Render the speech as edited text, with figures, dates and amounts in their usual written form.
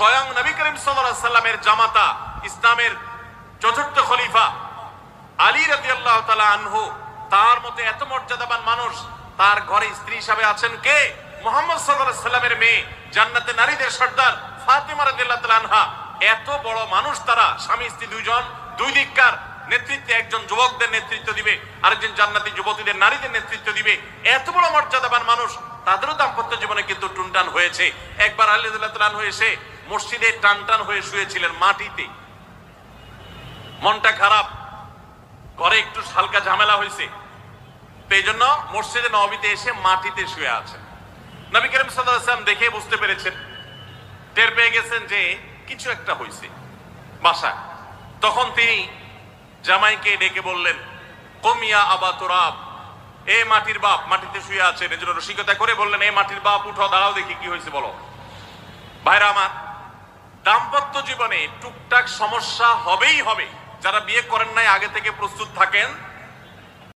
স্বয়ং নবী করিম সাল্লাল্লাহু আলাইহি সাল্লামের জামাতা ইসলামের চতুর্থ খলিফা আলী রাদিয়াল্লাহু তাআলা আনহু, তার মতো এত মর্যাদাবান মানুষ, তার ঘরে স্ত্রী হিসাবে আছেন কে? মুহাম্মদ সাল্লাল্লাহু আলাইহি সাল্লামের মেয়ে, জান্নাতে নারীদের সর্দার ফাতিমা রাদিয়াল্লাহু তাআলা আনহা। এত বড় মানুষ তারা, স্বামী স্ত্রী দুইজন, দুই দিককার নেতৃত্বে, একজন যুবকদের নেতৃত্ব দিবে, আরেকজন জান্নাতি যুবতীদের নারীদের নেতৃত্ব দিবে। এত বড় মর্যাদাবান মানুষ, তাদেরও দাম্পত্য জীবনে কিন্তু টুনটান হয়েছে। একবার আলী রাদিয়াল্লাহু তাআলা আনহু এসে মসজিদে টানটান হয়ে শুয়েছিলেন মাটিতে, মনটা খারাপ, ঘরে একটু হালকা ঝামেলা হয়েছে, তো এই জন্য মসজিদে নববীতে এসে মাটিতে শুয়ে আছেন। নবী করিম সাল্লাল্লাহু আলাইহি ওয়াসাল্লাম দেখে বুঝতে পেরেছেন, টের পেয়ে গেছেন যে কিছু একটা হয়েছে বাসায়। তখন তিনি জামাইকে ডেকে বললেন, কমিয়া আবা তুরাব, এ মাটির বাপ, মাটিতে শুয়ে আছেন, এজন্য রসিকতা করে বললেন, এ মাটির বাপ উঠো, দাঁড়াও দেখি কি হয়েছে বলো। ভাইরা আমার, দাম্পত্য জীবনে টুকটাক সমস্যা হবেই হবে। যারা বিয়ে করেন নাই আগে থেকে প্রস্তুত থাকেন,